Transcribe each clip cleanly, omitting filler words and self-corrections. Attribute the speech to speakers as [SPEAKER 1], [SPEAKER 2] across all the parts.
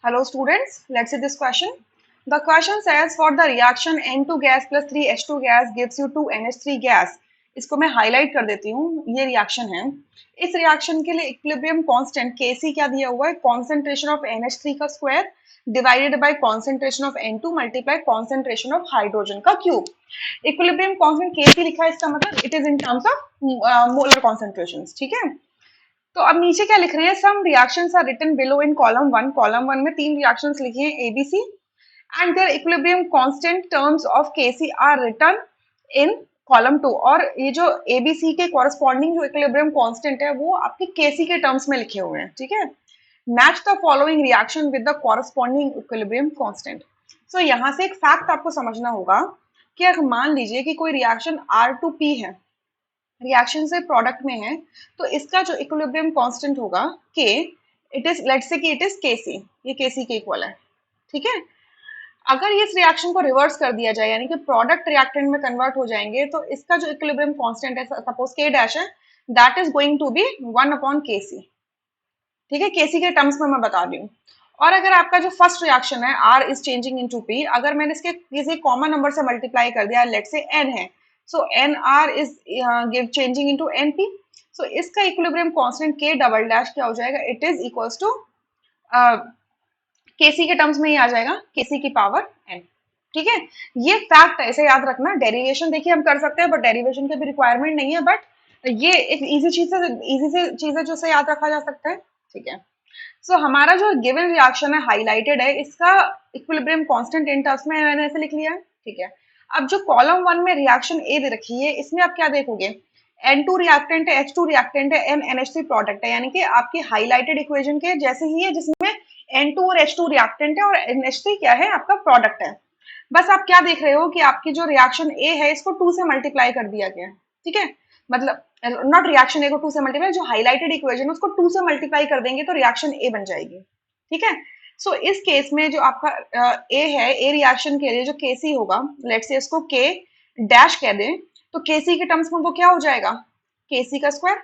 [SPEAKER 1] Hello students, let's see this question. The question says for the reaction N2 gas plus 3H2 gas gives you 2NH3 gas. इसको मैं highlight कर देती हूँ, ये reaction है। इस रिएक्शन के लिए इक्विलिब्रियम कांस्टेंट Kc क्या दिया हुआ है, कॉन्सेंट्रेशन ऑफ NH3 का square divided by concentration of N2 multiply concentration of hydrogen का क्यूब। इक्विलिब्रियम कांस्टेंट Kc लिखा है, इसका मतलब it is in terms of molar concentrations, ठीक है। तो अब नीचे क्या लिख रहे हैं, some reactions are written below in column 1 में 3 रिएक्शंस लिखी हैं A B C and their equilibrium constant terms of KC are written in column 2। और ये जो एबीसी के कॉरेस्पॉन्डिंग जो इक्विलिब्रियम कांस्टेंट है वो आपके केसी के टर्म्स में लिखे हुए हैं, ठीक है। Match the following reaction with the corresponding equilibrium constant. So यहाँ से एक फैक्ट आपको समझना होगा कि अगर मान लीजिए कि कोई रिएक्शन R2P है, रिएक्शन से प्रोडक्ट में है, तो इसका जो इक्विलिब्रियम कांस्टेंट होगा के, इट इज लेट्स से कि इट इज केसी, ये केसी के इक्वल है, ठीक है। अगर इस रिएक्शन को रिवर्स कर दिया जाए यानी कि प्रोडक्ट रिएक्टेंट में कन्वर्ट हो जाएंगे, तो इसका जो इक्विलिब्रियम कांस्टेंट है, सपोज के डैश है, that is going to be 1/Kc, ठीक है। केसी के टर्म्स में मैं बता रही हूँ। और अगर आपका जो फर्स्ट रिएक्शन है R is changing into P, अगर मैंने इसके किसी कॉमन नंबर से मल्टीप्लाई कर दिया, लेट्स से N है, so NR is give changing into NP, सो इसका equilibrium constant K double dash क्या हो जाएगा, it is equals to Kc के टर्म्स में ही आ जाएगा, Kc की पावर n, ठीक है। ये फैक्ट ऐसे याद रखना। डेरिवेशन देखिए हम कर सकते हैं, बट डेरिवेशन की भी रिक्वायरमेंट नहीं है, बट ये एक इजी से चीज है जो से याद रखा जा सकता है, ठीक है। सो हमारा जो गिवन रिएक्शन है हाईलाइटेड है, इसका इक्विलिब्रियम कांस्टेंट इन टर्म्स में मैंने ऐसे लिख लिया है, ठीक है। अब जो कॉलम 1 में रिएक्शन ए दे रखी है, इसमें आप क्या देखोगे, N2 रिएक्टेंट है, H2 रिएक्टेंट है, NH3 प्रोडक्ट है, यानी कि आपकी हाईलाइटेड इक्वेशन के जैसे ही है, जिसमें N2 और H2 रिएक्टेंट है और NH3 क्या है, आपका प्रोडक्ट है। बस आप क्या देख रहे हो कि आपकी जो रिएक्शन ए है, इसको 2 से मल्टीप्लाई कर दिया गया है, ठीक है। मतलब नॉट रिएक्शन ए को 2 से मल्टीप्लाई, जो हाईलाइटेड इक्वेशन है उसको 2 से मल्टीप्लाई कर देंगे तो रिएक्शन ए बन जाएगी, ठीक है। सो इस केस में जो आपका ए है, ए रिएक्शन के लिए जो केसी होगा, लेट्स से इसको के डैश कह दें, तो केसी के टर्म्स में वो क्या हो जाएगा, केसी का स्क्वायर,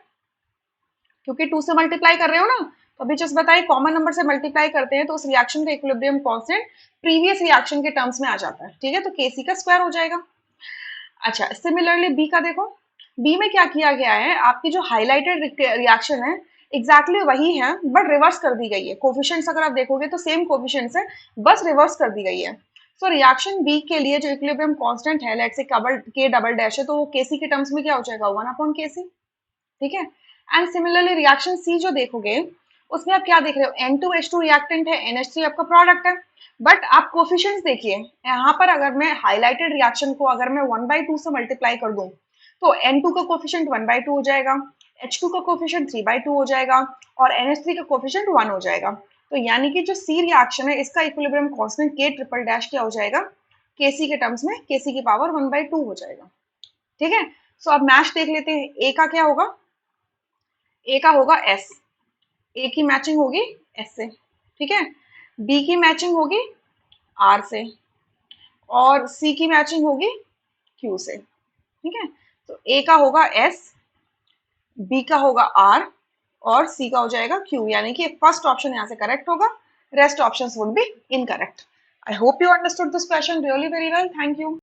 [SPEAKER 1] क्योंकि 2 से मल्टीप्लाई कर रहे हो ना। तो अभी जस्ट बताइए, कॉमन नंबर से मल्टीप्लाई करते हैं तो उस रिएक्शन का इक्विलिब्रियम कांस्टेंट प्रीवियस रिएक्शन के टर्म्स में आ जाता है, ठीक है। तो केसी का स्क्वायर हो जाएगा। अच्छा, सिमिलरली बी का देखो, बी में क्या किया गया है, आपकी जो हाईलाइटेड रिएक्शन है एग्जैक्टली वही है, बट रिवर्स कर दी गई है। कोफिशिएंट्स अगर आप देखोगे तो सेम कोफिशिएंट्स है, बस रिवर्स कर दी गई है। सो रिएक्शन बी के लिए जो इक्विलिब्रियम कांस्टेंट है, लेट्स से के डबल डैश है, तो वो केसी के टर्म्स में क्या हो जाएगा, 1/Kc, ठीक है। एंड सिमिलरली रिएक्शन सी जो देखोगे, उसमें आप क्या देख रहे हो, N2H2 रिएक्टेंट है, NH3 आपका प्रोडक्ट है, बट आप कोफिशिएंट्स देखिए यहाँ पर, अगर मैं हाईलाइटेड रिएक्शन को अगर मैं 1/2 से मल्टीप्लाई कर दूं, तो N2 का कोफिशिएंट 1/2 हो जाएगा, H2 का कोफिशिएंट 3/2 हो जाएगा और NH3 का कोफिशिएंट 1 हो जाएगा। तो यानी कि जो सी रिएक्शन है, इसका equilibrium constant K triple dash क्या हो जाएगा, Kc के टर्म्स में Kc की पावर 1/2 हो जाएगा, ठीक है। सो अब मैच देख लेते हैं, ए का क्या होगा, ए का होगा एस, ए की मैचिंग होगी एस से, ठीक है। बी की मैचिंग होगी आर से और सी की मैचिंग होगी क्यू से, ठीक है। तो ए का होगा एस, बी का होगा आर और सी का हो जाएगा क्यू, यानी कि फर्स्ट ऑप्शन यहाँ से करेक्ट होगा, rest options would be incorrect. I hope you understood this question really very well, thank you.